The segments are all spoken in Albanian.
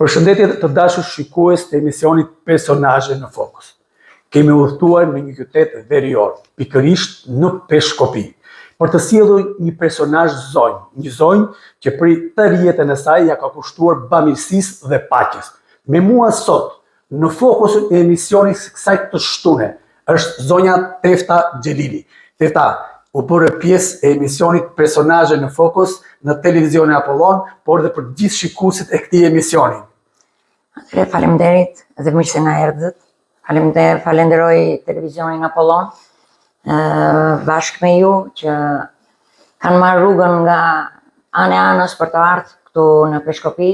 Përshëndetje të dashur shikues të emisionit Personazhe në Fokus. Kemi udhëtuar në një qytet verior, pikërisht në Peshkopi, për të sjellur një personazh zonjë, një zonjë që prej tërë jetën e saj ja ka kushtuar bamirësisë dhe paqes. Me mua sot, në fokusin e emisionit kësaj të shtune, është zonja Tefta Xhelili. Tefta u bërë pjesë e emisionit Personazhe në Fokus në televizionin Apollon, por dhe për gjithë shikuesit e këtij emisioni. Faleminderit dhe mirë se na erdhët. Falenderoj televizionin Apollon bashkë me ju që kanë marrë rrugën nga anë e anës për të ardhur këtu në Peshkopi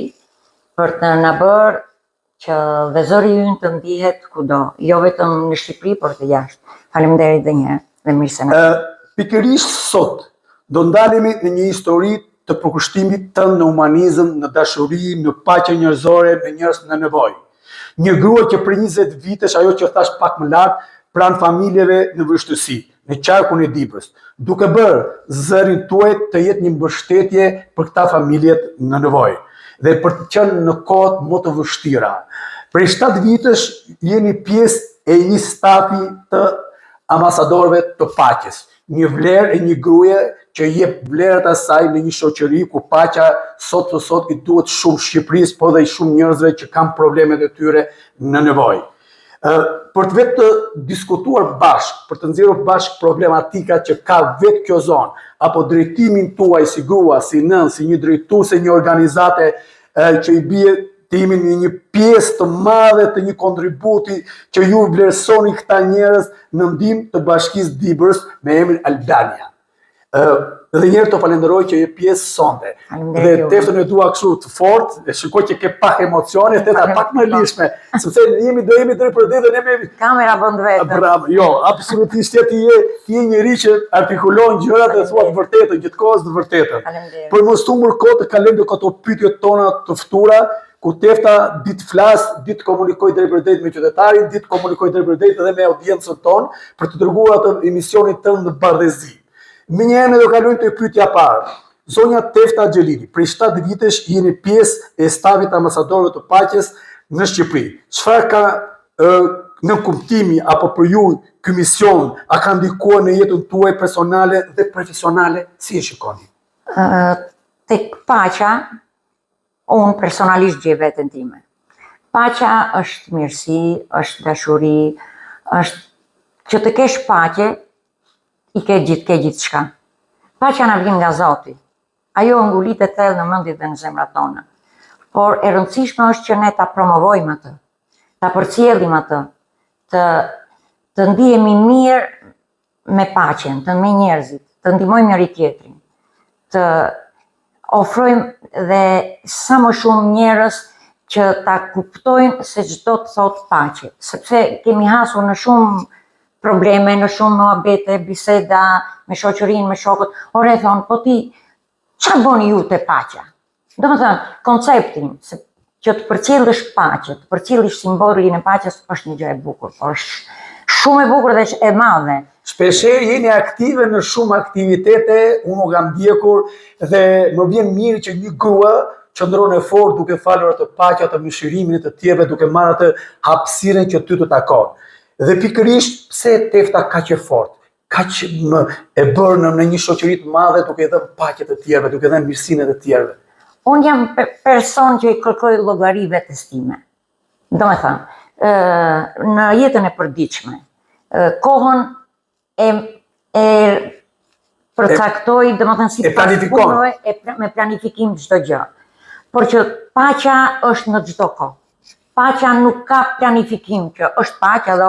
për të na bërë që dhe zëri ynë të ndihet kudo, jo vetëm në Shqipëri, por të jashtë. Faleminderit edhe një herë dhe mirë se na erdhët. Pikërisht sot do ndalemi në një histori të përkushtimit tënd në humanizëm, në dashuri, në paqe njerëzore me njerëz në nevojë. Një grua që për 20 vitesh, ajo që thash pak më lart, pranë familjeve në vështirësi, në qarkun e Dibrës, duke bërë zërin tuaj të jetë një mbështetje për këta familjet në nevojë dhe për të qenë në kohët më të vështira. Prej 7 vitesh jeni pjesë e një stafi të ambasadorëve të paqes. Një vlerë e një gruaje që jep vlerat e saj në një shoqëri ku paqja sot për sot i duhet shumë Shqipërisë, po dhe i shumë njerëzve që kanë problemet e tyre në nevojë. Për të vetë të diskutuar bashkë, për të nxjerrur bashkë problematika që ka vetë kjo zonë, apo drejtimin tuaj si grua, si nën, si një drejtuese një organizate që i bie të jemi në një pjesë të madhe të një kontributi që ju vlerësoni këta njerëz në ndihmë të Bashkisë Dibrës me emrin Albania. Dhe njerë të falenderoj që je pjesë sonde. Dhe Teftën e dua kështu të fortë, e shikoj që ke pak emocione, Tefta pak më lishme, sepse do jemi drejt për ditën. Kamera bën vetë. Bravo, jo, absolutisht ti je njëri që artikulon gjërat dhe thua të vërtetën, gjithkohës të vërtetën. Për mos humbur kohë të kalojmë të këto pyetjet tona të ftura, ku Tefta ditë flas, ditë komunikoj drejt për drejt me qytetarin, ditë komunikoj drejt për drejt edhe me audiencën tonë për të dërguar atë emisionin tënd në bardhëzi. Me njëherë do kalojmë te pyetja parë. Zonja Tefta Xhelili, prej 7 vitesh jeni pjesë e stafit të ambasadorëve të paqes në Shqipëri. Çfarë ka në kuptimi apo për ju ky mision, a ka ndikuar në jetën tuaj personale dhe profesionale, si e shikoni? Tek paqja, unë personalisht gjej veten time. Paqja është mirësi, është dashuri, është që të kesh paqe, i ke gjithçka. Paqja na vjen nga Zoti. Ajo ngulit e thellë në mendjet dhe në zemrat tona. Por e rëndësishme është që ne ta promovojmë atë, ta përcjellim atë, të ndihemi mirë me paqen, me njerëzit, të ndihmojmë njëri tjetrin, të ofrojmë dhe sa më shumë njerëz që ta kuptojnë se çdo të thot paqe, sepse kemi hasur në shumë probleme, në shumë muhabete, biseda me shoqërinë, me shokët. Ore thonë, po ti, çfarë bëni ju te paqja? Domethënë, konceptin që të përcjellësh paqe, të përcjellësh simbolin e paqes është një gjë e bukur, por është shumë e bukur dhe e madhe. Shpeshherë jeni aktive në shumë aktivitete, unë kam ndjekur dhe më vjen mirë që një grua qëndron e fortë duke falur atë paqja, të mëshirimin të tjerëve, duke marrë atë hapësirën që ty të takon. Dhe pikërisht pse Tefta kaq e fortë, kaq e bërë në një shoqëri të madhe duke dhënë paqe të tjerëve, duke dhënë mirësinë të tjerëve. Unë jam person që i kërkoj llogari vetes time. Domethënë, në jetën e përditshme, kohën e përcaktoj, domethënë si planifikon me planifikim çdo gjë. Por që paqja është në çdo kohë. Paqja nuk ka planifikim, që është paqja dhe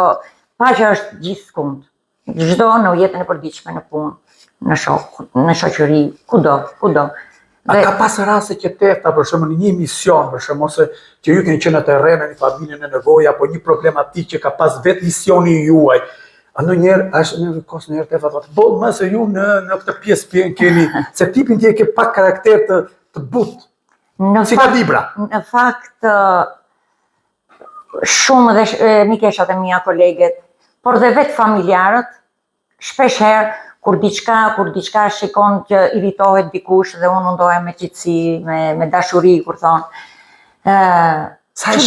paqja është gjithkund. Çdo në jetën e përditshme, në punë, në shok, në shoqëri, kudo. A ka pas raste që Tefta për shembull në një mision, për shembull ose që ju keni qenë në terren në familjen e nevojë apo një problematikë që ka pas vetë misioni juaj? A ndonjëherë është në kos në herë Tefta thotë, "Po më se ju në këtë pjesë keni se tipin ti ke pak karakter të butë." Si ka Dibra. Në fakt shumë dhe mikeshat e mia, koleget, por dhe vetë familjarët, shpesh herë kur diçka shikon që irritohet dikush dhe unë mundohem me qetësi, me dashuri, kur thonë, Sa e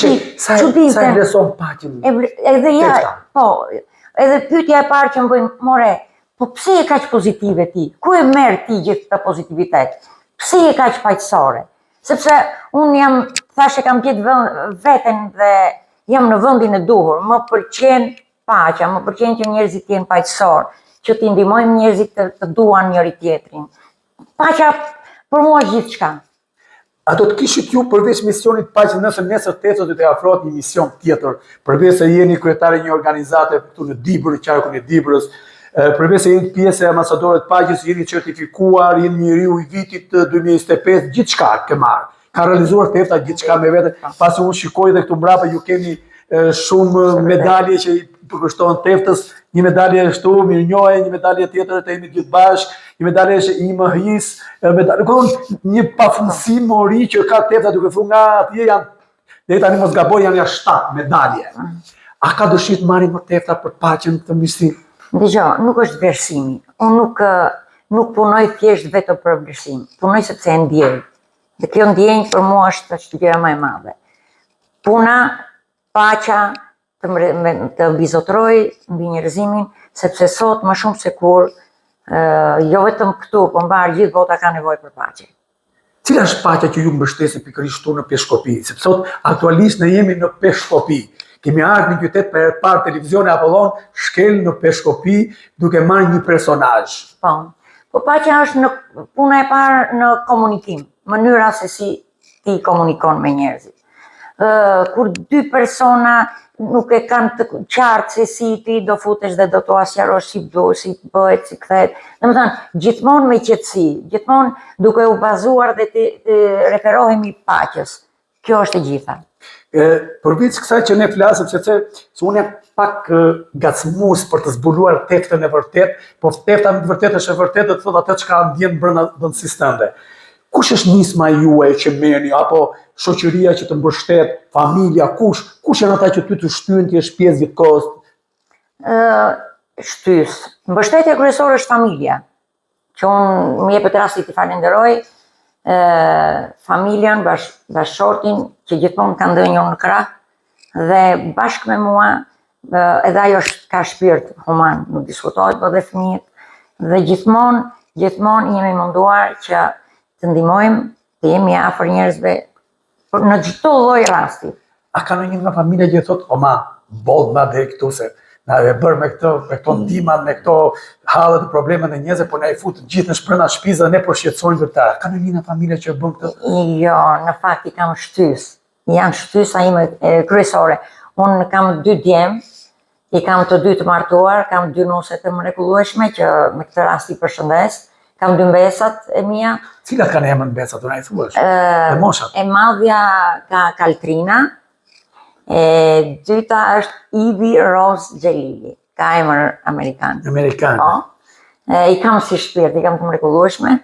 vlerëson paqen? Edhe ja, po, edhe pyetja e parë që më bëjnë, more, po pse je kaq pozitive ti? Ku e merr ti gjithë këtë pozitivitet? Pse je kaq paqësore? Sepse unë jam, thashë kam gjetë veten dhe jam në vendin e duhur. Më pëlqen paqja, më pëlqen që njerëzit të jenë paqësor, që t'i ndihmojmë njerëzit të duan njëri tjetrin. Paqja për mua është gjithçka. A do të kishit ju përveç misionit paqe, nëse nesër teto do të afrohet një mision tjetër, përveç se jeni kryetari një organizate këtu në Dibër, qarkun e Dibrës, përveç se jeni pjesë e ambasadorët paqes, jeni certifikuar, jeni njeriu i vitit 2025, gjithçka ke marrë. Ka realizuar tefta gjithçka me vete, pasi unë shikoj dhe këtu mbrapa ju keni shumë medalje që i përkushtohen teftës, një medalje ashtu, mirënjohje, një medalje tjetër të jemi gjithë bashkë, një medalje që i MHI-s, një pafundësi mori që ka tefta duke thënë nga atje janë, dhe tani mos gaboj janë 7 medalje. A ka dëshirë të marrin më tefta për paqen këtë misi? Dgjoj, nuk është vlerësimi. Unë nuk punoj thjesht vetëm për vlerësim. Punoj sepse e ndjej. Dhe kjo ndjenjë për mua është gjëja më e madhe. Puna, paqja, të bizotroj mbi njerëzimin, sepse sot më shumë se kur, jo vetëm këtu, po mbar gjithë bota ka nevojë për paqe. Cila është paqja që ju mbështesni pikërisht këtu në Peshkopi? Sepse sot aktualisht ne jemi në Peshkopi. Kemi ardhur në qytet për herë parë televizioni Apollon shkel në Peshkopi duke marrë një personazh. Po paqja është në puna e parë në komunikim, mënyra se si ti komunikon me njerëzit. Kur 2 persona nuk e kanë të qartë se si ti do futesh dhe do t'u asqarosh si bëhet, si kthehet. Domethënë, gjithmonë me qetësi, gjithmonë duke u bazuar dhe të referohemi paqes. Kjo është e gjitha. Përveç kësaj që ne flasim, se unë jam pak gacmues për të zbuluar teftën e vërtet, po tefta në të vërtet është e vërtet dhe të thot atë që ka ndjen brenda sistemeve. Kush është nisma juaj që merrni, apo shoqëria që të mbështet, familja, kush janë ata që ty të shtyn ti jesh pjesë gjithkohës? Shtys. Mbështetja kryesore është familja. Që unë më jepet rasti të falenderoj familjen, bashkëshortin, që gjithmonë ka ndënjur në krah dhe bashkë me mua, edhe ajo ka shpirt human, nuk diskutohet, po dhe fëmijët, dhe gjithmonë jemi munduar që të ndihmojmë, të jemi afër njerëzve në çdo lloj rasti. A ka ndonjë nga familja që thotë, "O ma, boll ma deri këtu se na e bër me këto ndihmat, me këto hallet e problemet e njerëzve, po na i fut gjithë në brenda shtëpisë dhe ne po shqetësojmë për ta." Ka ndonjë nga familja që bën këtë? Jo, në fakt i kam shtys. Janë shtysa ime kryesore. Unë kam 2 djem, i kam të 2 të martuar, kam 2 nuse të mrekullueshme që me këtë rast i përshëndes. Kam 2 mbesat e mia. Cilat kanë emër mbesat, unë ai thuash? E moshat. E madhja ka Kaltrina, e dyta është Ivy Rose Xhelili, ka emër amerikan. Amerikan. Po. I kam si shpirt, i kam të mrekullueshme.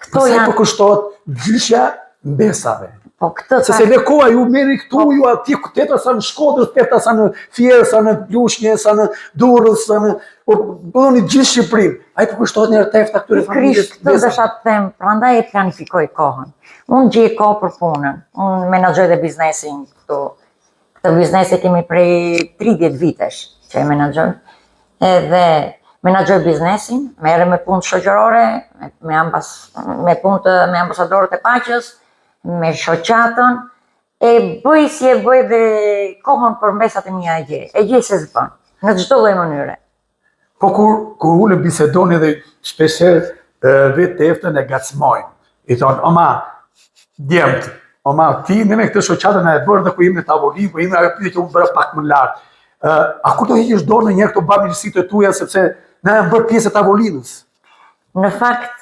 Këto janë po kushtohet gjyshja mbesave. Po këtë se në koha ju merri këtu, ju atje teta sa në Shkodër, teta sa në Fier, sa në Lushnjë, sa në Durrës, sa në bëni gjithë Shqipërinë. Ai po kushtohet një tefta këtyre familjes. Këtë desha të them, prandaj e planifikoj kohën. Unë gjej kohë për punën. Unë menaxhoj dhe biznesin këtu. Këtë biznes e kemi prej 30 vitesh që e menaxhoj. Edhe menaxhoj biznesin, merrem me punë shoqërore, me ambasadorët e paqes, me shoqatën, e bëj si e bëj dhe kohën për mbesat e mia e gjej se zbën, në çdo lloj mënyre. Po kur ulë bisedoni dhe shpeshherë vetë teftën e gacmojnë. I thonë, "Oma, djemt, oma, ti në me këtë shoqatën e bërë dhe ku jemi në tavolinë, ku jemi ajo pyetje që unë bëra pak më lart. A kur do heqësh dorë ndonjëherë këto bamirësitë e tuaja sepse na janë bërë pjesë e tavolinës?" Në fakt,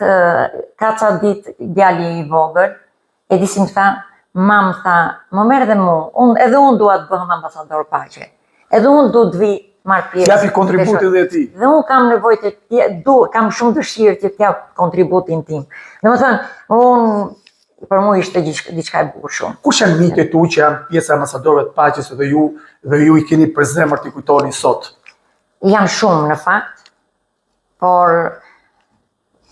ka ca ditë djali i vogël, e di si më tha, mam tha, më merr dhe mua, edhe unë dua të bëhem ambasador paqe. Edhe unë du të vi marr pjesë. Japi kontributin dhe ti. Dhe unë kam nevojë kam shumë dëshirë që t'jap kontributin tim. Domethënë, unë për mua ishte diçka e bukur shumë. Kush janë miqtë tu që janë pjesë e ambasadorëve të paqes dhe ju i keni për zemër t'i kujtoni sot? Janë shumë në fakt, por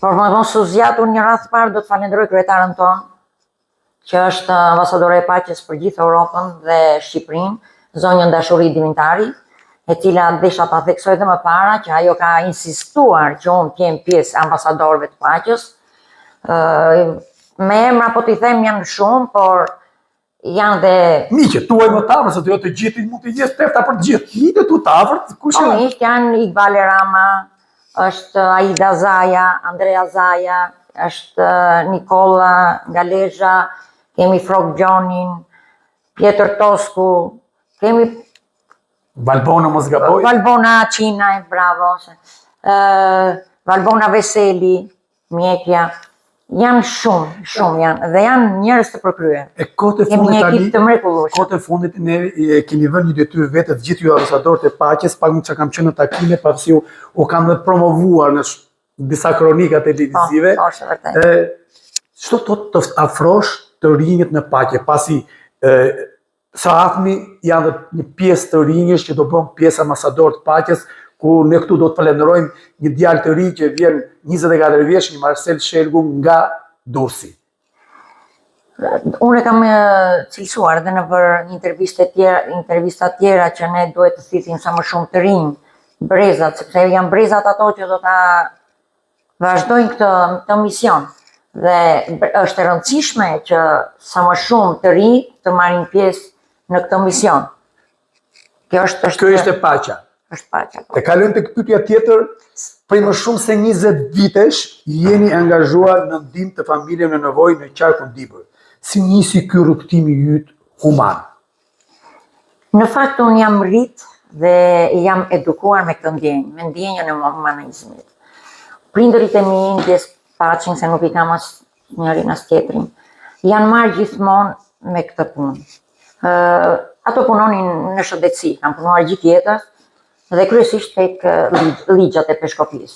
më mos u zgjat unë një radhë parë do të falenderoj kryetarën tonë, që është ambasadore e paqes për gjithë Europën dhe Shqipërinë, zonjën Dashuri Dimintari, e cila desha ta theksoj dhe më para që ajo ka insistuar që unë t'jem pjesë ambasadorëve të paqes. Me emra po t'i them janë shumë, por janë dhe... Miqët, tuaj më të afër, se të jo të gjithë mund të jetë tefta për të gjithë. Miqët tu të afërt, kush janë? Miqët janë Iqbal Rama, është Aida Zaja, Andrea Zaja, është Nikola Galezha, kemi Frog Gjonin, Pjetër Tosku, kemi Valbona mos gaboj. Valbona Qinaj, bravo. Valbona Veseli, mjekja. Janë shumë janë, dhe janë njerëz të përkryer. E kohët e Kemi fundit një tani, ekip të mrekullueshëm. kohët e fundit ne kemi vënë një detyrë vetë të gjithë ju ambasadorët e paqes, pak që kam qenë në takime, pasi u kam dhe promovuar në disa kronika televizive. Po, është vërtet. Çdo të afrosh të rinjët në paqe, pasi sa afmi janë dhe një pjesë të rinjësh që do bën pjesë ambasador të paqes, ku ne këtu do të falenderojmë një djalë të ri që vjen 24 vjeç, një Marcel Shelgu nga Durrësi. Unë kam cilësuar dhe në për intervista tjera që ne duhet të thithim sa më shumë të rinj, brezat, sepse janë brezat ato që do ta vazhdojnë këtë mision. Dhe është e rëndësishme që sa më shumë të rinj të marrin pjesë në këtë mision. Kjo ishte paqja. Është paqja. Të kalojmë tek pyetja tjetër, prej më shumë se 20 vitesh jeni angazhuar në ndihmë të familjeve në nevojë në qarkun Dibër. Si nisi ky rrugtimi yt human? Në fakt unë jam rrit dhe jam edukuar me këtë ndjenjë, me ndjenjën e humanizmit. Prindërit e mi ndjes paqin se nuk i kam as njërin as tjetrin. Janë marrë gjithmonë me këtë punë. Ato punonin në shëndetësi, kam punuar gjithë jetën, dhe kryesisht tek ligjat e peshkopis.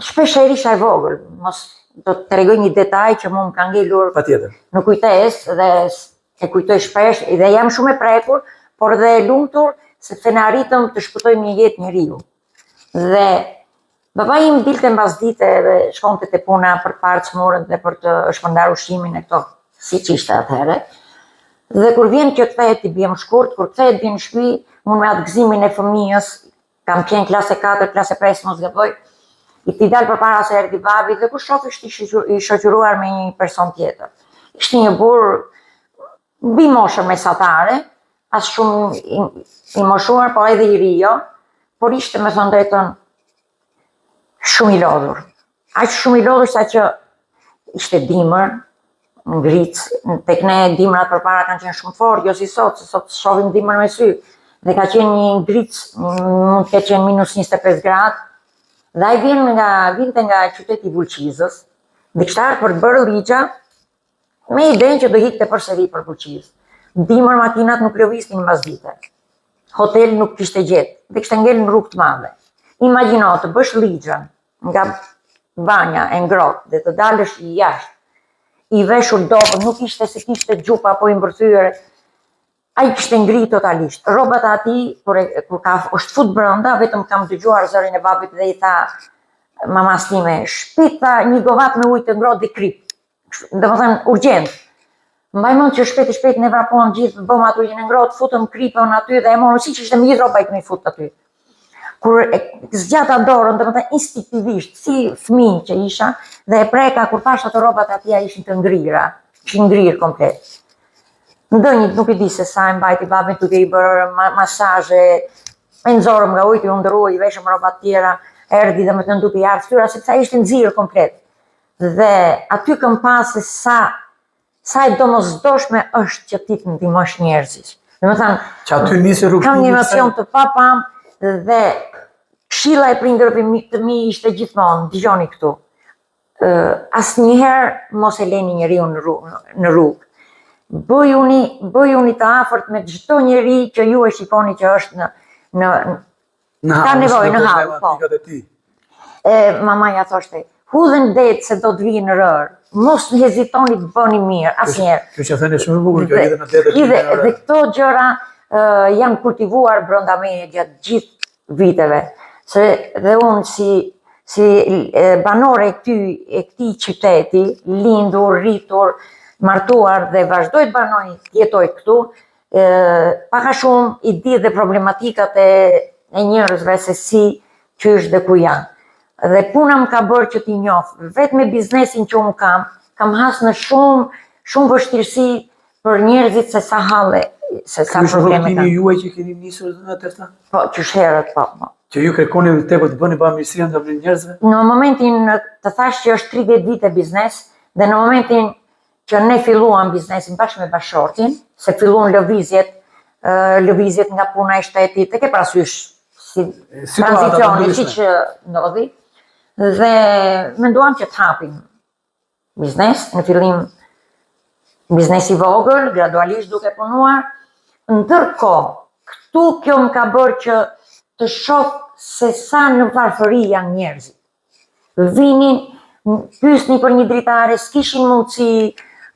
Shpeshherë isha e vogël, mos do të tregoj një detaj që mu më ka ngelur në kujtesë dhe e kujtoj shpesh dhe jam shumë e prekur, por dhe e lumtur sepse ne arritëm të shpëtojmë një jetë njeriu. Dhe baba im dilte mbas dite dhe shkonte te puna për të parë çmurën dhe për të shpërndar ushqimin e këto, siç ishte atëherë. Dhe kur vjen që kthehet i bie më shkurt, kur kthehet vjen në shtëpi, unë me atë gëzimin e fëmijës, kam qenë klase 4, klase 5, mos gaboj, i ti dal përpara se erdhi babi dhe kur shoh ishte i shoqëruar me një person tjetër. Ishte një burr mbi moshën mesatare, as shumë i moshuar, po edhe i ri jo, por ishte me thënë drejtën shumë i lodhur. Aq shumë i lodhur sa që ishte dimër, ngric, tek ne dimrat përpara kanë qenë shumë fort, jo si sot, se sot shohim dimër me sy. Dhe ka qenë një ngric, mund të qenë minus 25 gradë, dhe ai vinte nga qyteti i Vulqizës, dhe kishte ardhur për të bërë ligja, me idenë që do hikte përsëri për Vulqizë. Dimër makinat nuk lëviznin mbas dite. Hotel nuk kishte gjetë, dhe kishte ngel në rrugë të madhe. Imagjino të bësh ligjën nga banja e ngrohtë dhe të dalësh jashtë, i veshur dobët, nuk ishte se kishte gjupa apo i mbërthyer. Ai kishte ngri totalisht. Rrobat e ati, kur ka është fut brenda, vetëm kam dëgjuar zërin e babit dhe i tha mamas time, shpejt tha një govat me ujë të ngrohtë dhe krip. Domethënë urgjent. Mbaj mend që shpejt ne vrapuam gjithë, bëm atë ujin e ngrohtë, futëm kripën aty dhe e morëm siç ishte me gjithë rroba i kemi fut aty. Kur zgjata dorën, domethënë instinktivisht, si fëmijë që isha, dhe e preka kur pash ato rrobat aty ishin të ngrira, ishin ngrirë komplet. Ndonjë nuk e di se sa e mbajti babin duke i bërë masazhe, e nxorëm nga ujiti, u ndërua, i veshëm rrobat tjera, erdhi domethënë duke i ardhur fytyra sepse ai ishte nxirë komplet. Dhe aty kam pasë sa e domosdoshme është që ti të ndihmosh njerëzit. Domethënë, që aty nisi rrugtimi. Kam një emocion të papam dhe këshilla e prindërve të mi ishte gjithmonë, dëgjoni këtu. Asnjëherë mos e leni njeriu në rrugë. Bëjuni të afërt me çdo njeri që ju e shikoni që është ka nevojë në hall, po. Mamaja thoshte, hudhen det se do të vijë në rër. Mos hezitoni të bëni mirë, asnjëherë. Kjo që thënë shumë e bukur, kjo edhe në detet. Dhe këto gjëra janë kultivuar brenda meje gjatë gjithë viteve. Se dhe unë banore e këtij qyteti, lindur, rritur, martuar dhe vazhdoj të banoj, jetoj këtu, paka shumë i di dhe problematikat e njerëzve se si qysh dhe ku janë. Dhe puna më ka bërë që t'i njoh, vetë me biznesin që unë kam has në shumë vështirësi për njerëzit se sa halle, se sa probleme kanë. Juaj që keni nisur në tërta? Po, qëshherët, po. Që ju kërkoni tepër të bëni bamirësinë ndër njerëzve? Në momentin të thash që është 30 vite biznes, dhe në momentin që ne filluam biznesin bashkë me bashortin, se filluan lëvizjet nga puna e shtetit, e ke parasysh si tranzicioni, si që ndodhi, dhe menduam që të hapim biznes, në fillim biznes i vogël, gradualisht duke punuar, ndërkohë, këtu kjo më ka bërë që të shoh se sa në varfëri janë njerëzit. Vinin, pyesni për një dritare, s'kishin mundësi,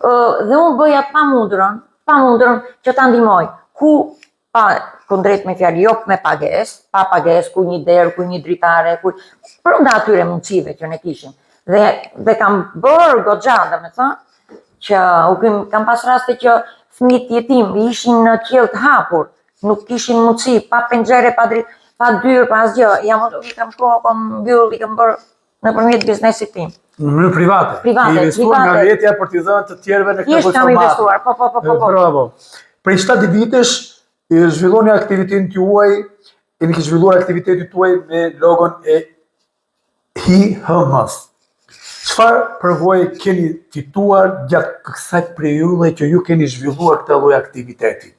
dhe unë bëja pa mundërën që ta ndihmoj. Ku kundrejt me fjalë, jo me pagesë, pa pagesë, ku një derë, ku një dritare, brenda atyre mundësive që ne kishim. Dhe kam bërë goxha, domethënë, që kam pas raste që fëmijët jetim ishin në qiell të hapur, nuk kishin mundësi, pa penxhere, pa dyrë, pa asgjë. I kam shkuar, kam mbyll, i kam bërë nëpërmjet biznesit tim. Në mënyrë private. Private. I investuar nga vetja për t'i dhënë të tjerëve në këtë format. Kam investuar, po. Bravo. Prej 7 vitesh zhvilloni aktivitetin tuaj, keni zhvilluar aktivitetin tuaj me logon e HIHMS. Çfarë përvojë keni fituar gjatë kësaj periudhe që ju keni zhvilluar këtë lloj aktiviteti?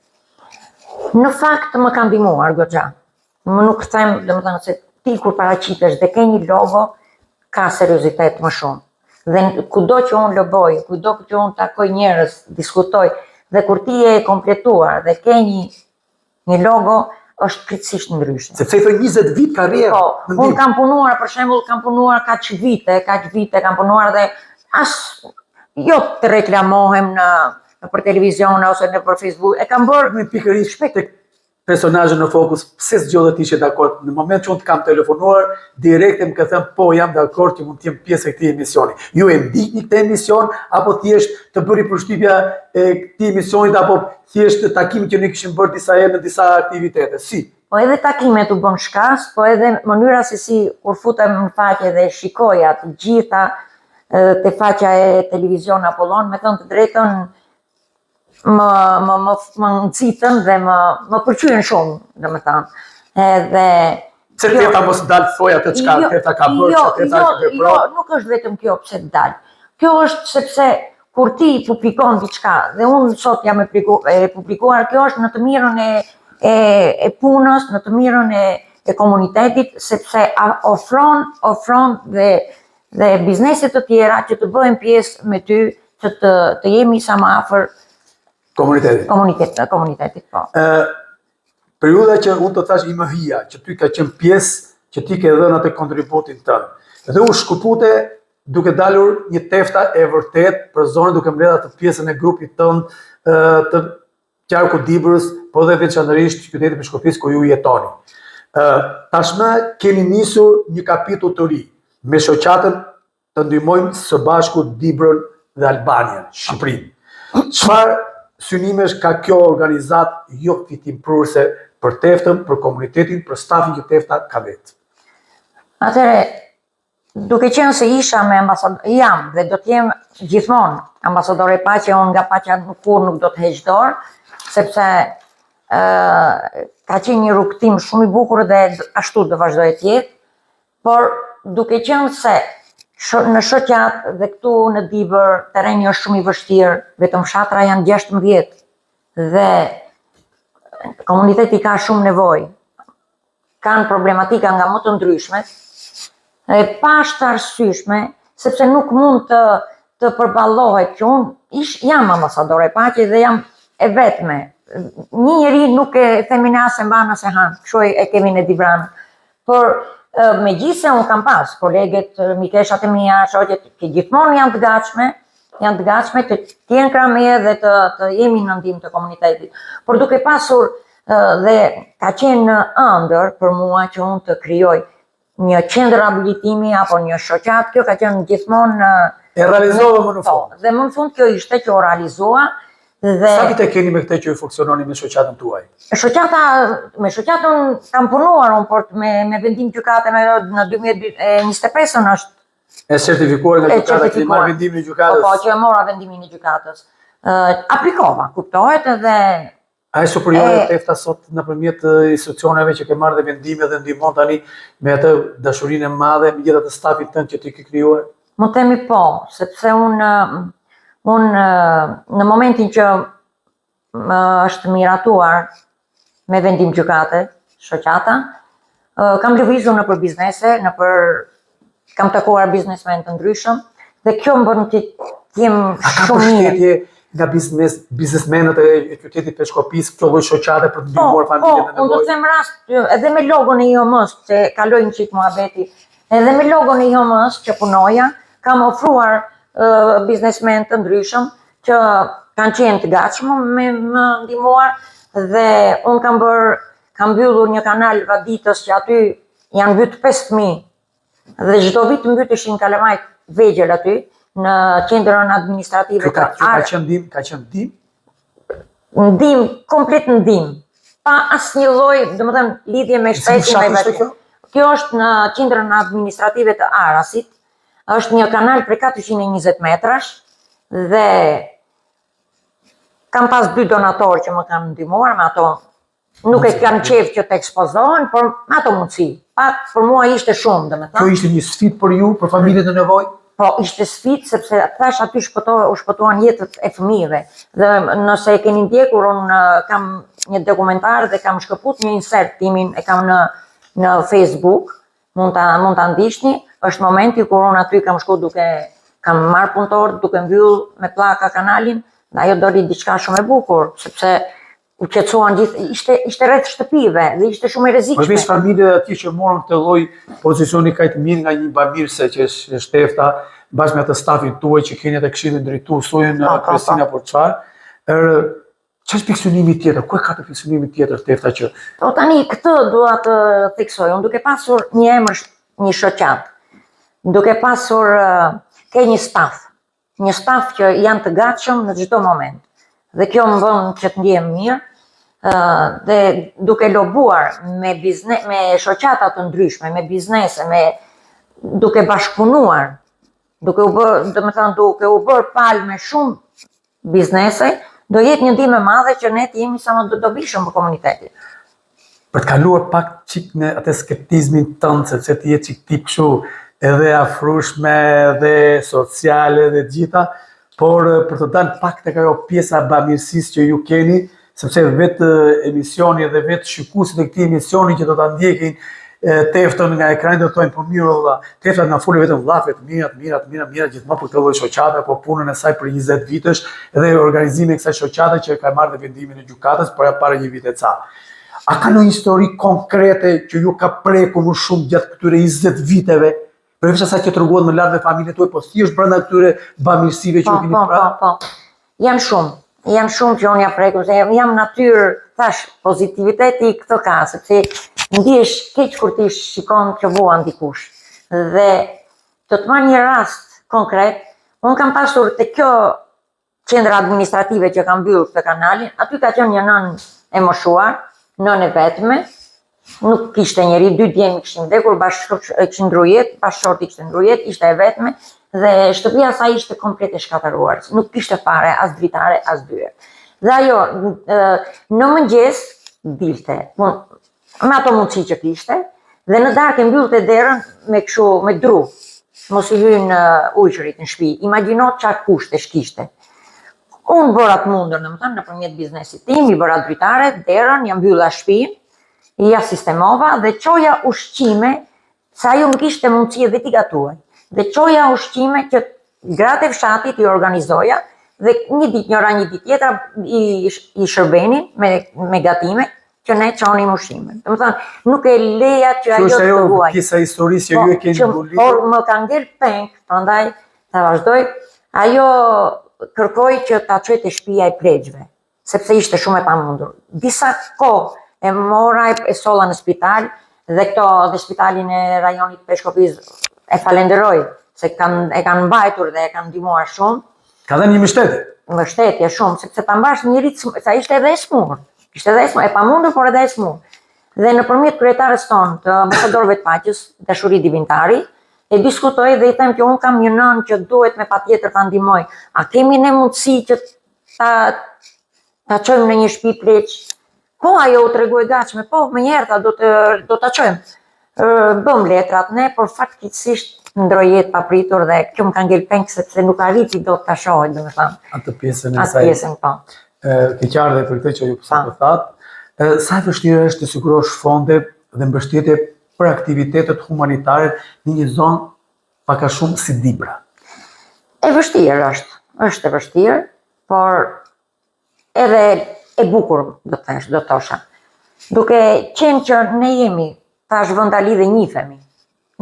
Në fakt më ka ndihmuar goxha. Më nuk them, domethënë se ti kur paraqitesh dhe ke një logo, ka seriozitet më shumë. Dhe kudo që unë loboj, kudo që unë takoj njerëz, diskutoj, dhe kur ti je kompletuar dhe ke një logo, është krejtësisht ndryshe. Sepse i thë 20 vit karrierë. Po, unë kam punuar, për shembull, kam punuar kaq vite kam punuar dhe jo të reklamohem për televizion ose për Facebook, e kam bërë me pikërisht tek personazhe në fokus, pse zgjodhet ishe dakord? Në moment që unë të kam telefonuar, direkt më ka thënë po jam dakord që mund të jem pjesë e këtij emisioni. Ju e ndihni këtë emision apo thjesht të bëri përshtypja e këtij emisionit apo thjesht takimin që ne kishim bërë disa herë në disa aktivitete? Si? Po edhe takimet u bën shkas, po edhe mënyra se si kur futem në faqe dhe shikoja të gjitha te faqja e televizion Apollon, me thënë të drejtën, më nëcitën dhe më pëlqyen shumë, domethënë. Edhe pse Teta mos dalë thoja të çka Teta ka bërë, Teta ka bërë. Jo, nuk është vetëm kjo pse të dalë. Kjo është sepse kur ti publikon diçka dhe unë sot jam e publikuar, kjo është në të mirën e punës, në të mirën e komunitetit, sepse ofron dhe bizneset të tjera që të bëhen pjesë me ty, që të jemi sa më afër komunitetit, po. Periudha që unë të thash IMHI-ja, që ty ka qenë pjesë, që ti ke dhënë atë kontributin tënë. Dhe u shkupute duke dalur një tefta e vërtet për zonën duke mbledhur atë pjesën e grupit tënë të Qarku Dibrës, po dhe veçanërisht qytetit Peshkopis ku ju jetoni. Tashmë keni nisur një kapitull të ri me shoqatën të ndihmojmë së bashku Dibrën dhe Albanian, Shqipërinë. Çfarë synimesh ka kjo organizat jo fitimprurse për teftën, për komunitetin, për stafin që tefta ka vetë? Atëre, duke qenë se jam dhe do t'jem gjithmonë ambasadore e paqe, unë nga paqja nuk do të heq dorë, sepse ka qenë një rrugtim shumë i bukur dhe ashtu do vazhdoj të jetë, por duke qenë se në shoqat dhe këtu në Dibër terreni është shumë i vështirë, vetëm fshatra janë 16 dhe komuniteti ka shumë nevojë, kanë problematika nga më të ndryshmet, e pashtë arsyeshme, sepse nuk mund të përballohet që unë jam ambasadore e paqe dhe jam e vetme. Një njeri nuk e themin as e mban as e han, kështu e kemi në Dibranë. Por megjithse unë kam pas koleget, mikeshat e mia, shoqet që gjithmonë janë të gatshme të jenë krah meje dhe të jemi në ndihmë të komunitetit. Por duke pasur dhe ka qenë ëndër për mua që unë të krijoj një qendër rehabilitimi apo një shoqat, kjo ka qenë gjithmonë E realizova më në fund. Dhe më në fund kjo ishte që o realizua dhe Sa vite keni me këtë që ju funksiononi me shoqatën tuaj? me shoqatën kam punuar unë, por me vendim gjykate në 2025 është E certifikuar nga gjykata, keni marrë vendimin e gjykatës? Po, që e mora vendimin e gjykatës. Aplikova, kuptohet edhe A e superiore Tefta sot nëpërmjet institucioneve që ke marrë dhe vendime dhe ndihmon tani me atë dashurinë e madhe me gjithë atë stafin tënd që ti ke krijuar? më themi po, sepse unë në momentin që më është miratuar me vendim gjykate, shoqata, kam lëvizur në për biznese, kam takuar biznesmen të ndryshëm dhe kjo më bën të jem A ka shumë mirë. përshëndetje nga biznesmenët e qytetit Peshkopis, këto lloj shoqate për të ndihmuar familjen në Unë do nevojë? të them rast edhe me logon e IOM-s, që kaloj një qik muhabeti, edhe me logon e IOM-s që punoja, kam ofruar biznesmen të ndryshëm që kanë qenë të gatshëm me më ndihmuar dhe unë kam mbyllur një kanal vaditës që aty janë mbyt 5.000 dhe çdo vit mbyteshin kalamajt vegjël aty në qendrën administrative Ka qenë ndim? Ndim, komplet ndim. Pa asnjë lloj, domethënë lidhje me shtetin me vetë. Kjo është në qendrën administrative të Arasit. Është një kanal prej 420 metrash dhe kam pas 2 donatorë që më kanë ndihmuar me ato. Nuk e kanë qef që të ekspozohen, por me ato mundësi. Pak për mua ishte shumë, domethënë. Kjo ishte një sfidë për ju, për familjet në nevojë? Po, ishte sfidë sepse thash aty u shpëtohen jetët e fëmijëve. Dhe nëse e keni ndjekur, unë kam një dokumentar dhe kam shkëput një insert timin, e kam në Facebook, mund ta ndiqni, është momenti kur unë aty kam marrë punëtor duke mbyll me pllaka kanalin, dhe ajo doli diçka shumë e bukur, sepse u qetësuan gjithë, ishte rreth shtëpive dhe ishte shumë e rrezikshme. Përveç familje aty që morën këtë lloj pozicioni kaq të mirë nga një bamirëse që është Tefta, bashkë me atë stafin tuaj që keni atë këshillin drejtuesojën në kryesin apo çfarë, ç'është fiksionimi tjetër? Ku e ka të fiksionimi tjetër Tefta që? Po tani këtë dua të theksoj, unë duke pasur një emër, një shoqat, duke pasur ke një staf që janë të gatshëm në çdo moment. Dhe kjo më bën që të ndjem mirë, dhe duke lobuar me shoqata të ndryshme, me biznese, duke bashkëpunuar, duke u bërë palë me shumë biznese, do jetë një ndihmë e madhe që ne të jemi sa më dobishëm për komunitetin. Për të kaluar pak çik në atë skeptizmin tënd, sepse ti je çik tip kështu edhe afrueshme, edhe sociale dhe gjitha, por për të dalë pak tek ajo pjesa e bamirësisë që ju keni, sepse vetë emisioni dhe vetë shikuesit e këtij emisioni që do ta ndjekin Teftën nga ekrani do thonë po mirë valla, Tefta na foli vetëm llafe të mira, gjithmonë për këtë lloj shoqate, po punën e saj për 20 vitesh dhe organizimin e kësaj shoqate që ka marrë dhe vendimin e gjykatës para një vite ca. A ka ndonjë histori konkrete që ju ka prekur më shumë gjatë këtyre 20 viteve? Përveç asaj që treguat më lart me familjen tuaj, po thjesht brenda këtyre bamirësive që ju keni prapë? Po. Janë shumë që unë ja prekur, se jam natyrë, thash, pozitiviteti këtë ka, sepse ndihesh keq kur ti shikon që vuan dikush. Dhe të marr një rast konkret, unë kam pasur te kjo qendra administrative që kam mbyllur këtë kanalin, aty ka qenë një nën e moshuar, nën e vetme, nuk kishte njeri, 2 djemi kishin vdekur, kishin ndrujet, bashkëshorti kishte ndrujet, ishte e vetme, dhe shtëpia saj ishte komplet e shkatëruar, nuk kishte fare, as dritare, as dyer. Dhe ajo, në mëngjes, dilte, me ato mundësi që kishte, dhe në darkë mbyllte derën me dru, mos i hynë ujqërit në shtëpi. Imagjino çfarë kushtesh kishte. Unë bëra të mundër, nëpërmjet biznesit tim, i bëra dritare, derën, ja mbylla shtëpinë, ja sistemova dhe çoja ushqime, sa ajo më kishte mundësi edhe t'i gatuaj. Dhe çoja ushqime që gratë e fshatit i organizoja dhe një ditë tjetra i shërbenin me gatime që ne çonim ushqime. Domethënë, nuk e leja që ajo të vuaj. Kjo është pjesa e historisë që ju e keni mbulitur. Por më ka ngel peng, prandaj ta vazhdoj. Ajo kërkoi që ta çojë te shtëpia e plegjve, sepse ishte shumë e pamundur. Disa kohë e mora e solla në spital Dhe këto dhe spitalin e rajonit Peshkopis e falenderoj se e kanë mbajtur dhe e kanë ndihmuar shumë. Ka dhe një mbështetje. Mbështetje shumë, sepse ta mbash njëri, sa ishte edhe e smur. Ishte edhe e smur, e pamundur, por edhe e smur. Dhe nëpërmjet kryetares tonë të ambasadorëve të paqes, Dashuri Divintari, e diskutoj dhe i them që unë kam një nënë që duhet me patjetër ta ndihmoj. A kemi ne mundësi që ta çojmë në një shtëpi pleq? Po, ajo u tregoi gatshme, po, më njëherë do ta çojmë. Bëm letrat ne, por fatkeqësisht ndroi jetë papritur dhe kjo më ka ngel peng sepse nuk arriti dot ta shohë, domethënë. Atë pjesën e Atë saj. pjesën, po. Keqardhje për këtë që ju po thatë. Sa e vështirë është të sigurosh fonde dhe mbështetje për aktivitetet humanitare në një zonë pak a shumë si Dibra? E vështirë është e vështirë, por edhe e bukur do të thosha. Duke qenë që ne jemi tash vëndali dhe njifemi.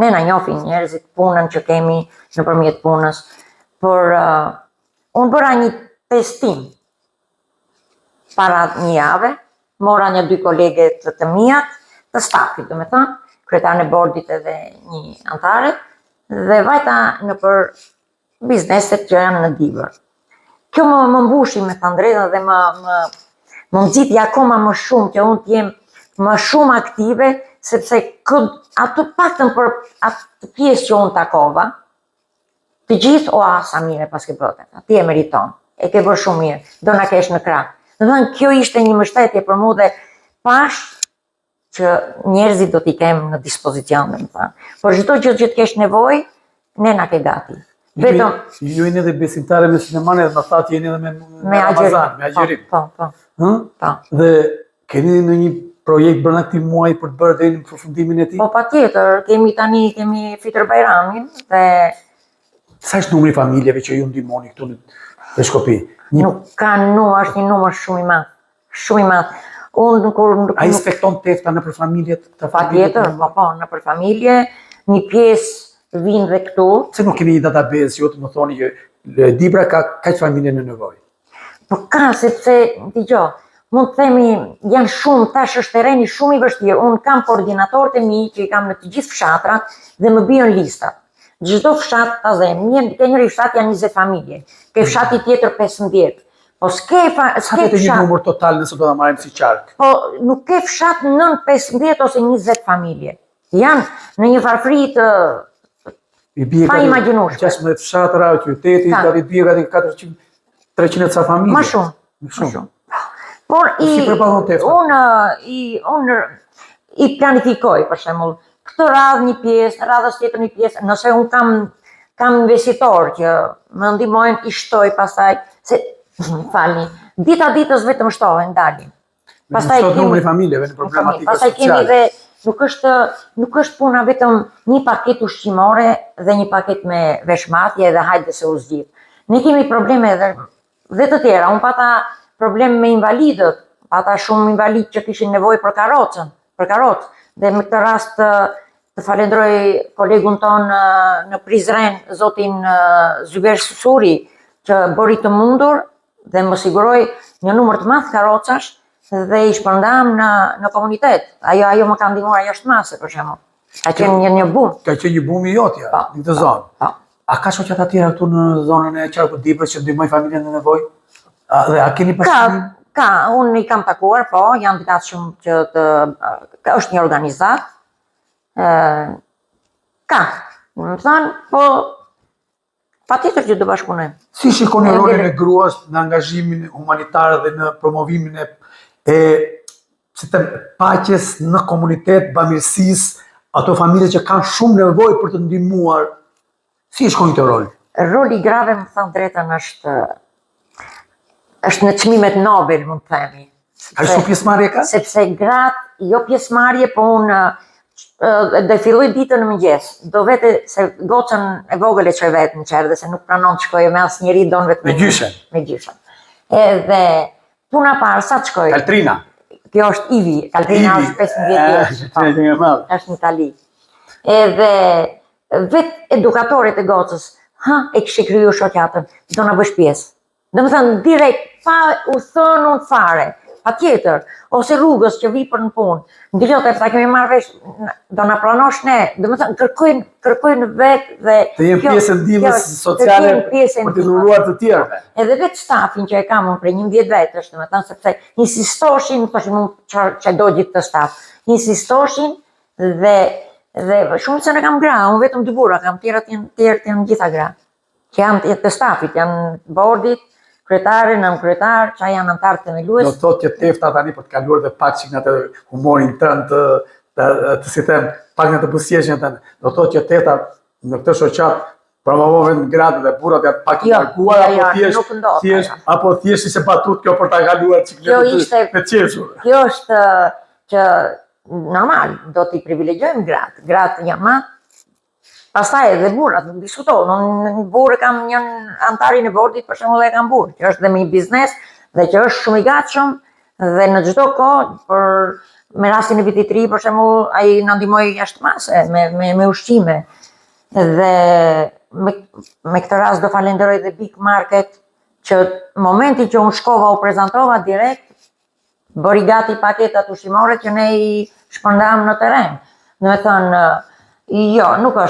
Ne na njohin njerëzit punën që kemi nëpërmjet punës, por unë bëra një testim para një jave, mora një 2 kolege të mijat, të stafit, domethënë, kryetaren e bordit edhe një antare, dhe vajta nëpër bizneset që janë në Dibër. Kjo më mbushi me thënë drejtën dhe më nxiti akoma më shumë që unë të jem më shumë aktive, sepse atë paktën për atë pjesë që unë takova, të gjithë sa mire pas ke bëte, ti e meriton, e ke bërë shumë mirë, do na kesh në krah. Domethënë kjo ishte një mbështetje për mua dhe pash që njerëzit do t'i kem në dispozicion, domethënë. Por çdo gjë që të kesh nevojë, ne na ke gati. Vetëm ju jeni edhe besimtare me Sinemane dhe më thatë jeni edhe me Ramazan, me agjerim. Po. Dhe keni në një projekt brenda këtij muaji për të bërë deri në përfundimin e tij? Po patjetër, kemi Fitër Bajramin dhe sa është numri familjeve që ju ndihmoni këtu në Peshkopi? Nuk ka numër, është një numër shumë i madh. Shumë i madh. Unë A inspekton tefta nëpër familjet të patjetër, po, nëpër familje, një pjesë vinë dhe këtu. Se nuk keni një database që ju të më thoni që Dibra ka kaq familje në nevojë? Po ka, sepse, dëgjoj, mund të themi, janë shumë, tash është terreni shumë i vështirë. Unë kam koordinatorët e mi që i kam në të gjithë fshatrat dhe më bijën listat. Çdo fshat ta them, ke njëri fshat janë 20 familje, ke fshati tjetër 15. Po s'ke një numër total nëse do ta marrim si qark? Po nuk ke fshat nën 15 ose 20 familje. Janë në një varfëri të pa imagjinueshme. 16 fshatra, qyteti, gati bie gati 400 300 ca familje. Më shumë. Por unë i planifikoj, për shembull, këtë radhë një pjesë, radhës tjetër një pjesë, nëse unë kam investitor që më ndihmojnë, i shtoj pastaj, se, falni, dita ditës vetëm shtohen, dalin. Pastaj kemi numri familjeve në problematika pastaj kemi dhe nuk është puna vetëm një paketë ushqimore dhe një paketë me veshmatje dhe hajde se u zgjidh. Ne kemi probleme dhe të tjera. Unë pata problem me invalidët, pata shumë invalid që kishin nevojë për karrocën, Dhe me këtë rast të falenderoj kolegun ton në Prizren, zotin Zyber Suri, që bëri të mundur dhe më siguroi një numër të madh karrocash dhe i shpërndam në komunitet. Ajo më ka ndihmuar jashtë mase, për shembull. Ka qenë një bum. Ka qenë një bum i jotja në këtë zonë. A ka shoqat të tjera këtu në zonën e qarkut Dibrës që ndihmojnë familjen në nevojë? Dhe a keni përshtypjen? Ka, unë i kam takuar, po, janë ditat shumë që është një organizat. Ka, më thënë, po, patjetër që do bashkëpunojmë. Si shikoni rolin e gruas në angazhimin humanitar dhe në promovimin e paqes në komunitet, bamirësisë, ato familje që kanë shumë nevojë për të ndihmuar? Si shkon këtë rol? Roli grave, më thënë drejtën, është në çmimet Nobel, mund të themi. A është pjesëmarrje ka? Sepse gratë, jo pjesëmarrje, po unë dhe filloj ditën në mëngjes. Do vete se gocën e vogël e çoj vetë në qerdhe, se nuk pranon të shkojë me asnjëri, don vetëm me gjyshen. Me gjyshen. Edhe puna parë, sa të shkoj? Kaltrina. Kjo është Ivi, Kaltrina është 15 vjeç. Është në Itali. Edhe vetë edukatorit e gocës, e kishte kriju shoqatën, do na bësh pjesë. Do më thënë, direkt, pa u thënë unë fare, patjetër. Ose rrugës që vi për në punë. Ndërgjot e ta kemi marrë vesh, do na pranosh ne, domethënë kërkojnë vetë dhe Të jenë pjesë e ndihmës sociale për të dhuruar të tjerëve. Edhe vetë stafin që e kam unë prej 11 vetësh, domethënë sepse insistoshin, thoshin unë që do gjithë të staf. Insistoshin dhe shumë se ne kam gra, unë vetëm 2 burra kam, tjerët janë gjitha gra. Që janë të stafit, janë bordit, kryetari, nënkryetar, që janë antarë të themelues. Do të thotë që tefta tani për të kaluar dhe pak që nga të humorin tënd të si them, pak nga të buzëqeshjen tënd. Do të thotë që tefta në këtë shoqat promovojnë gratë dhe burrat janë pak të larguar apo thjesht ishte batut kjo për ta kaluar çikletë me qeshur. Kjo është që normal, do t'i privilegjojmë gratë. Gratë janë ma. Pastaj edhe burrat, nuk diskutojnë. Unë burrë kam një antarin e bordit, për shembull e kam burrë, që është dhe me një biznes dhe që është shumë i gatshëm dhe në çdo kohë me rastin e vitit 3, për shembull, ai na ndihmoi jashtë mase me ushqime. Dhe me këtë rast do falenderoj dhe Big Market që momenti që unë shkova u prezantova direkt, bëri gati paketat ushqimore që ne i shpërndam në terren. Domethënë, jo, nuk ka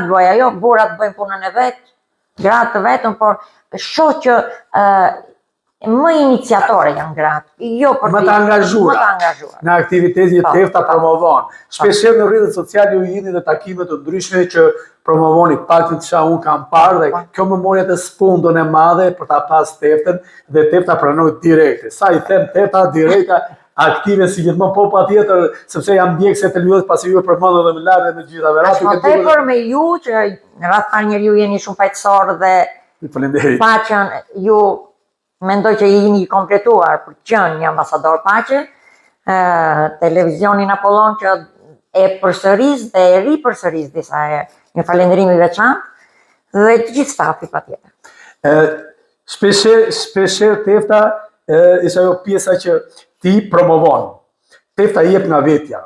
të bëjë ajo, burrat bëjnë punën e vet, gratë të vetëm, por shoh që më iniciatore janë gratë, jo për më të angazhuara në aktivitete që tefta promovon. Shpeshherë në rrjetet sociale ju jeni në takime të ndryshme që promovoni, paktën çka unë kam parë dhe kjo më mori atë sfondon e madhe për ta pas teftën dhe tefta pranoi direkte. Sa i them tefta direkte aktive si gjithmonë, po patjetër, sepse jam ndjekse të luajt pasi ju e përmendë edhe më lart në gjitha verat. Është më tepër me ju që në radhë parë njeriu jeni shumë paqësor dhe faleminderit. Paqen ju mendoj që jeni i kompletuar për të qenë një ambasador paqe. Televizionin Apollon që e përsëris dhe e ripërsëris disa herë. Një falënderim i veçantë dhe të gjithë stafi patjetër. Shpeshherë tefta është ajo pjesa që ti promovon. Tefta jep nga vetja.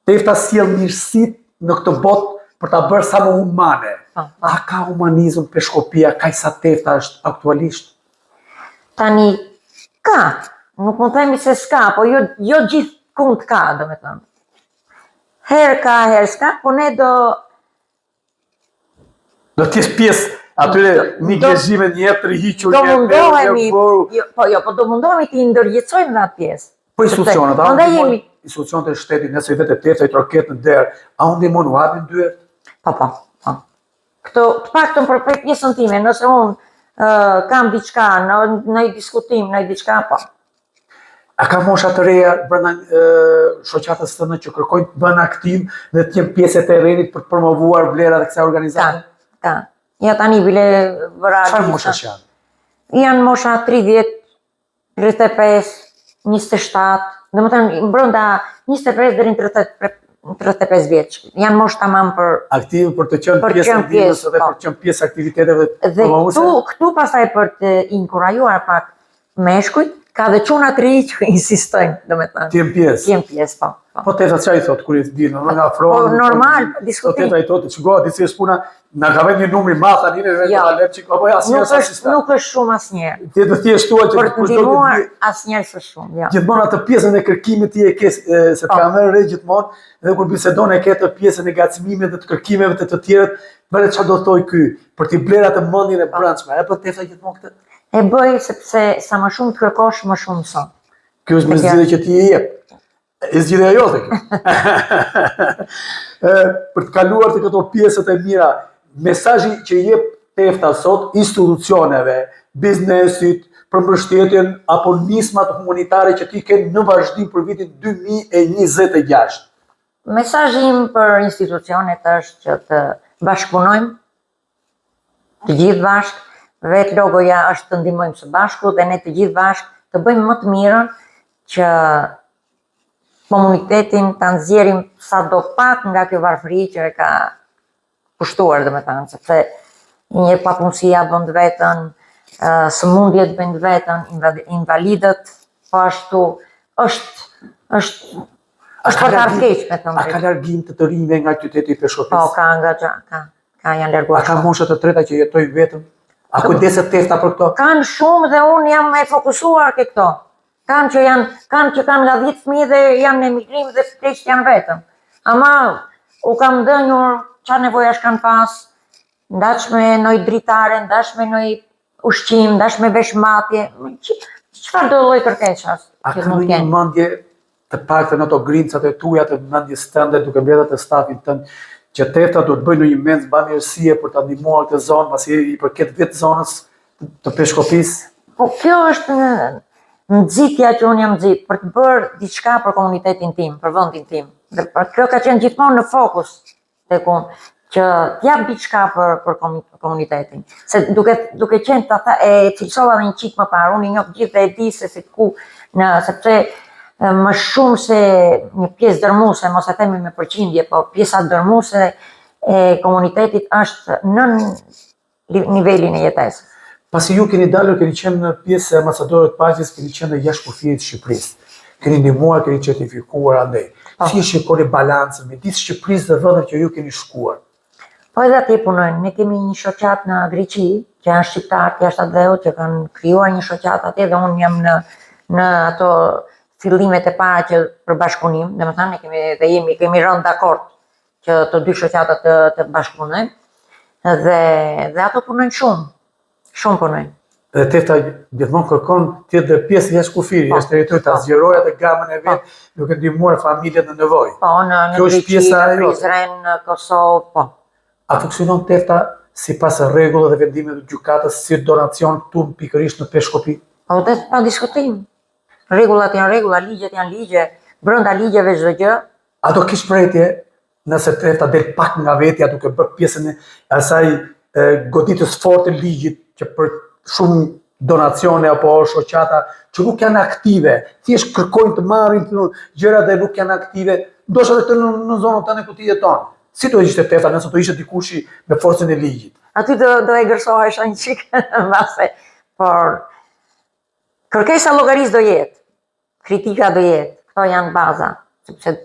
Tefta sjell mirësitë në këtë botë për ta bërë sa më humane. A ka humanizëm peshkopia, kaq sa tefta është aktualisht? Tani ka, nuk mund të themi se s'ka, po jo gjithkund ka, domethënë. Herë ka, herë s'ka, po ne do të jesh pjesë atyre neglizhime një jetë të rihiqur. Do mundohemi të ndërgjegjsojmë në atë pjesë. Po institucionet e shtetit, nëse vetë tefta i troket në derë, a unë ndihmon u hapin dyert? Po. Këto të paktën për pjesën time, nëse unë kam diçka në një diskutim, në diçka, po. A ka mosha të reja brenda shoqatës tënde që kërkojnë të bëhen aktiv dhe të jenë pjesë e terrenit për të promovuar vlerat e kësaj organizate? Ka. Ja tani bile vëra. Çfarë moshash janë? Janë mosha 30, 35, 27, domethënë brenda 25 deri në 35 vjeç. Janë moshë tamam për aktiv për të qenë pjesë e ndihmës dhe për të qenë pjesë aktiviteteve promovuese. Dhe këtu pastaj për të inkurajuar pak meshkujt, ka dhe çuna të rinj që insistojnë, domethënë. Ti je pjesë. Ti je pjesë, po. Po tefta çfarë i thot kur i dinë, nga afrohen. Po normal, diskutim. Tefta i thotë, "Çgoa, ti si është puna, na ka vënë një numër i madh tani në vetë ta lep çik apo asnjëherë nuk është shumë asnjëherë. Ti do thjesht thua që për të ndihmuar asnjëherë s'është shumë, jo. Gjithmonë atë pjesën e kërkimit ti e ke se të kanë dhënë re gjithmonë, dhe kur bisedon e ke atë pjesën e gacmimit dhe të kërkimeve të tjerët, bëre çfarë do thoj ky, për t'i blerë atë mendjen e brendshme. E po tefta gjithmonë këtë. E bëj sepse sa më shumë të kërkosh, më shumë mëson. Kjo është zgjidhja që ti e jep. E zgjidhja jote kjo. Për të kaluar të këto pjesët e mira, mesazhi që jep tefta sot institucioneve, biznesit, për mbështetjen apo nismat humanitare që ti ke në vazhdim për vitin 2026. Mesazhi im për institucionet është që të bashkëpunojmë, të gjithë bashkë. Vetë logoja është të ndihmojmë së bashku dhe ne të gjithë bashkë të bëjmë më të mirën që komunitetin ta nxjerrim sadopak nga kjo varfëri që e ka pushtuar, domethënë, sepse një papunësia bën të vetën, sëmundjet bën të vetën, invalidët, po ashtu është për të keq, me thënë. A ka largim të rinjve nga qyteti i Peshkopis? Po, ka janë larguar. A ka mosha të treta që jetojnë vetëm? A kujdeset tefta për këto? Kanë shumë dhe unë jam e fokusuar ke këto. Kanë që kanë nga 10 fëmijë dhe janë në emigrim dhe pleqt janë vetëm. Ama u kam dënjur çfarë nevojash kanë pas, ndash me noj dritare, ndash me noj ushqim, ndash me veshmatje. Çfarë do lloj kërkesas? A ka një mendje të paktën ato grincat e tuaja të mendjes tënde duke mbledhur të stafin tënd që tefta duhet bëjnë një mend bamirësie për ta ndihmuar këtë zonë, pasi i përket vetë zonës të peshkopis? Po kjo është nxitja që unë jam nxit për të bërë diçka për komunitetin tim, për vendin tim. Dhe kjo ka qenë gjithmonë në fokus tek unë, që t'jap diçka për komunitetin. Se duke qenë e cilësova dhe një qik më parë, unë i njoh gjithë dhe e di se si ku sepse më shumë se një pjesë dërmuese, mos e themi me përqindje, po pjesa dërmuese e komunitetit është në nivelin e jetesës. Pasi ju keni dalur, keni qenë pjesë e ambasadorët paqes, keni qenë jashtë kufirit të Shqipërisë. Keni ndihmuar, keni certifikuar andej. Si e shikoni balancën midis Shqipërisë dhe vendeve që ju keni shkuar? Po edhe atje punojnë. Ne kemi një shoqat në Greqi, që janë shqiptarë jashtë atë që kanë krijuar një shoqat atje dhe unë jam në ato fillimet e para që për bashkëpunim, domethënë ne kemi rënë dakord që të dy shoqatat të bashkëpunojnë dhe ato punojnë shumë punojnë. Dhe tefta gjithmonë kërkon të jetë dhe pjesë jashtë kufirit, jashtë territorit, ta zgjerojë atë gamën e vet, duke ndihmuar familjet në nevojë. Po, në Greqi, në Prizren, në Kosovë, po. A funksionon tefta sipas rregullave dhe vendimeve të gjykatës si donacion këtu pikërisht në Peshkopi? Po, pa diskutim. Rregullat janë rregulla, ligjet janë ligje, brenda ligjeve çdo gjë. A do kish pretje nëse tefta del pak nga vetja duke bërë pjesën e asaj goditjes forte ligjit që për shumë donacione apo shoqata që nuk janë aktive, thjesht kërkojnë të marrin gjëra dhe nuk janë aktive, ndoshta edhe në zonën tënde ku ti jeton. Si do ishte tefta nëse do ishte dikush me forcën e ligjit? Aty do e gërsohesh një çik mbase, por kërkesa llogarisë do jetë, kritika do jetë, këto janë baza, sepse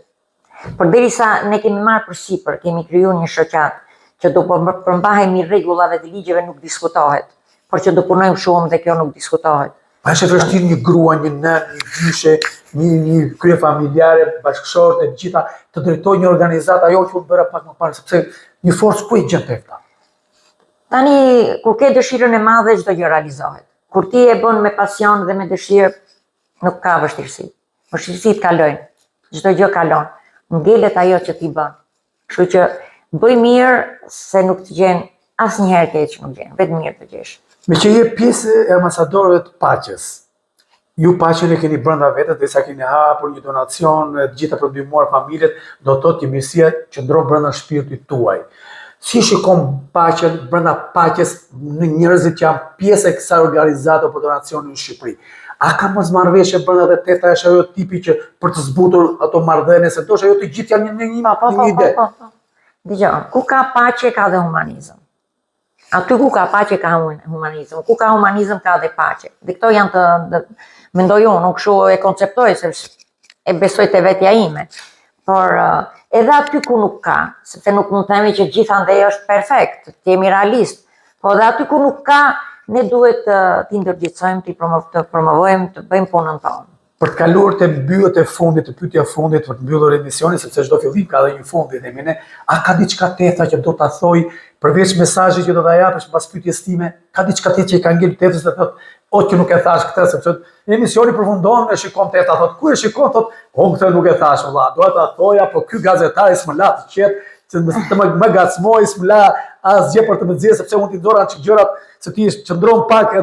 përderisa ne kemi marrë përsipër, kemi krijuar një shoqat që do përmbahemi rregullave të ligjeve nuk diskutohet, por që do punojmë shumë dhe kjo nuk diskutohet. A është e vështirë një grua, një nën, një gjyshe, një krye familjare, bashkëshorte, të gjitha të drejtojë një organizatë, ajo që u bëra pak më parë, sepse një forcë ku i gjen tefta? Tani, kur ke dëshirën e madhe, çdo gjë realizohet. Kur ti e bën me pasion dhe me dëshirë, nuk ka vështirësi. Vështirësitë kalojnë, çdo gjë kalon. Ngelet ajo që ti bën. Kështu që bëj mirë se nuk të gjen asnjëherë keq nuk gjen, vetëm mirë të gjesh. Me që je pjesë e ambasadorëve të paqes, ju paqen e keni brenda vetes, dhe sa keni hapur një donacion, të gjitha për ndihmuar familjet, do të thotë që mirësia qëndron brenda shpirtit tuaj. Si shikon paqen brenda paqes në njerëzit që janë pjesë e kësaj organizate për donacione në Shqipëri? A ka mosmarrëveshje brenda dhe tefta është ajo tipi që për të zbutur ato marrëdhënie, se ndoshta ajo të gjithë janë në një ide. Dgjoj, ku ka paqe ka dhe humanizëm. Aty ku ka paqe ka humanizëm, ku ka humanizëm ka dhe paqe. Dhe këto janë mendoj unë, nuk kështu e konceptoj, se e besoj të vetja ime. Por edhe aty ku nuk ka, sepse nuk mund të themi që gjithandej është perfekt, të jemi realist, po edhe aty ku nuk ka, ne duhet t'i ndërgjitsojmë, të promovojmë, të bëjmë punën tonë. Për të kaluar të mbylljet e fundit, të pyetja e fundit, për të mbyllur emisionin, sepse çdo fillim ka edhe një fundi themi ne, a ka diçka tjetër që do ta thoj përveç mesazhit që do ta japësh pas pyetjes time, ka diçka tjetër që i ka ngel tefës dhe thot, o që nuk e thash këtë, sepse emisioni përfundon e shikon tefta, thot, ku e shikon, thot, këtë nuk e thash, valla, do ta thoja, po ky gazetari s'më la të qetë, të më gacmoj, s'më la asgjë për të më nxjerrë, sepse unë t'i dora çik gjërat, se ti qëndron pak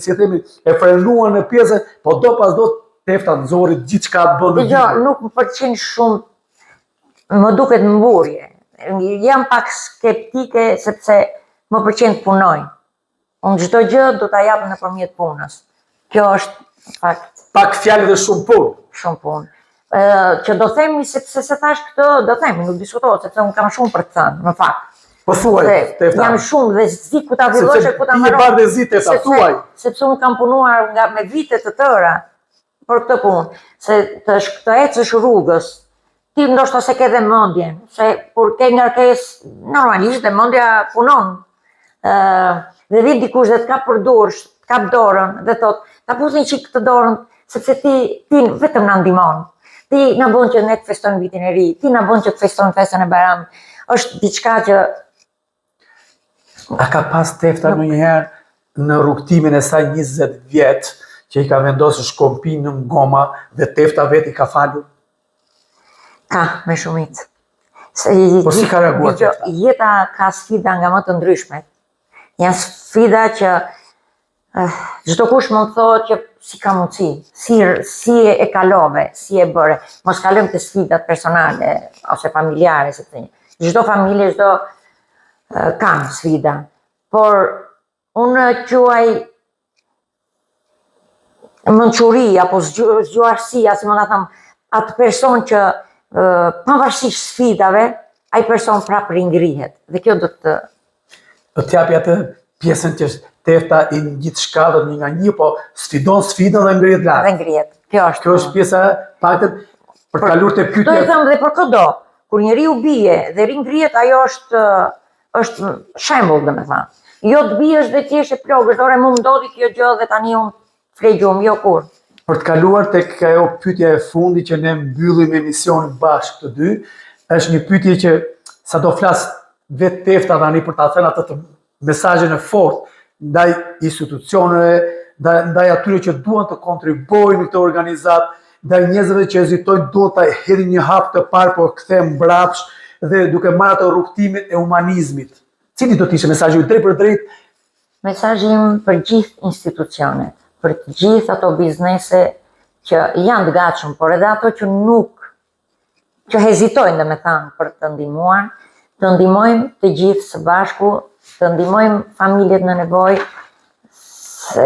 si e themi, e frenuar në pjesë, po do pas do tefta nxorri gjithçka bën. Dgjoj, nuk më pëlqen shumë, më duket mburje. Jam pak skeptike sepse më pëlqen të punoj. Unë çdo gjë do ta jap nëpërmjet punës. Kjo është fakt. Pak fjalë dhe shumë punë. Shumë punë. Që do themi sepse se thash këtë, do themi, nuk diskutohet sepse unë kam shumë për të thënë, në fakt. Po thuaj, tefta. Jam shumë dhe zi ku ta fillosh e ku ta mbaroj. Ti e bardhë zi tefta, thuaj. Sepse unë kam punuar me vite të tëra për këtë punë, se të ecësh rrugës, ti ndoshta se ke dhe mendjen, se kur ke ngarkesë, normalisht dhe mendja punon. Dhe vjen dikush dhe të kap për dorë, të kap dorën dhe thot, ta puth një çik këtë dorën, sepse ti vetëm na ndihmon. Ti na bën që ne të festojmë vitin e ri, ti na bën që të festojmë festën e Bayramit. Është diçka që A ka pas Tefta ndonjëherë në rrugtimin e saj 20 vjet që i ka vendosur shkompin në Mgoma dhe Tefta vetë i ka falur? ka me shumicë. Po si ka reaguar Tefta? Jeta ka sfida nga më të ndryshmet. Janë sfida që çdo kush mund të thotë që si ka mundësi, si e kalove, si e bëre. Mos kalojmë të sfidat personale ose familjare, sepse çdo familje, çdo kanë sfida. Por unë quaj mençuri apo zgjuarësia, si më ta them, atë person që pavarësisht sfidave, ai person prapë ringrihet. Dhe kjo do të t'japi atë pjesën që Tefta i gjithë shkallët një nga një, po sfidon sfidën dhe ngrihet lart. dhe ngrihet. Kjo është pjesa paktën për të kaluar te Do i pyetja. them dhe për çdo. Kur njeriu bie dhe ringrihet, ajo është shembull, domethënë. Jo të biesh dhe ti je plogësh, ore më ndodhi kjo gjë dhe tani unë flegjum, jo kur. Për të kaluar tek ajo pyetja e fundit që ne mbyllim emisionin bashkë të dy, është një pyetje që sa do flas vetë Tefta tani për ta thënë atë të mesazhin e fortë ndaj institucioneve, ndaj atyre që duan të kontribuojnë në këtë organizatë, ndaj njerëzve që hezitojnë duan ta hedhin një hap të parë por kthehen mbrapsht dhe duke marrë atë rrugtimin e humanizmit. Cili do të ishte mesazhi ju drejt për drejt? Mesazhi im për gjithë institucionet, për të gjithë ato biznese që janë të gatshëm, por edhe ato që nuk, që hezitojnë domethënë për të ndihmuar, të ndihmojmë të gjithë së bashku, të ndihmojmë familjet në nevojë, se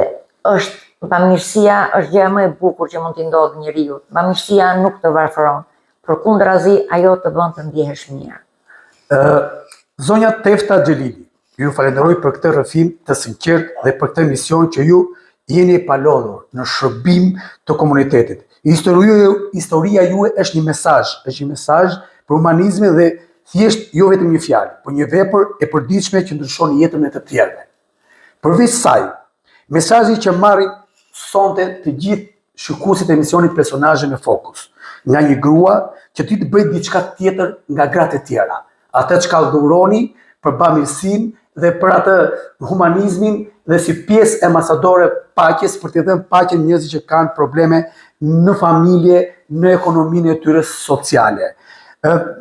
bamirësia është gjëja më e bukur që mund t'i ndodhë njeriu. Bamirësia nuk të varfëron, përkundrazi ajo të bën të ndihesh mirë. Zonja Tefta Xhelili, ju falenderoj për këtë rrëfim të sinqert dhe për këtë mision që ju jeni palodhur në shërbim të komunitetit. Historia juaj është një mesazh për humanizmin dhe thjesht jo vetëm një fjalë, por një vepër e përditshme që ndryshon jetën e të tjerëve. Përveç saj, mesazhi që marrin sonte të gjithë shikuesit e emisionit Personazhe në Fokus, nga një grua që ti të bëjë diçka tjetër nga gratë e tjera, atë çka dhuroni për bamirësinë dhe për atë humanizmin dhe si pjesë ambasadore paqes për të dhënë paqen njerëzve që kanë probleme në familje, në ekonominë e tyre sociale.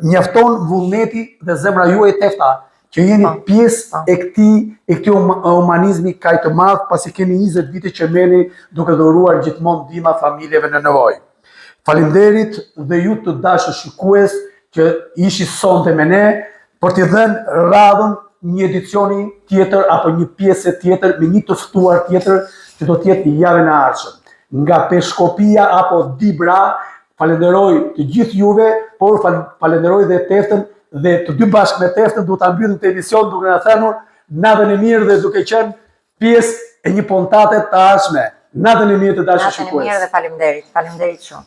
Mjafton vullneti dhe zemra juaj Tefta që jeni pjesë e këtij humanizmi kaq të madh, pasi keni 20 vite që merrni duke dhuruar gjithmonë ndihma familjeve në nevojë. Faleminderit dhe ju të dashur shikues që ishi sonte me ne për t'i dhënë radhën një edicioni tjetër apo një pjesë tjetër me një të ftuar tjetër që do të jetë javën e ardhshme. Nga Peshkopia apo Dibra, falenderoj të gjithë juve, por falenderoj dhe Teftën dhe të dy bashkë me Teftën duhet ta mbyllim këtë emision duke na thënë natën e mirë dhe duke qenë pjesë e një puntate të ardhshme. Natën e mirë të dashur shikues. Natën e mirë dhe faleminderit. Faleminderit shumë.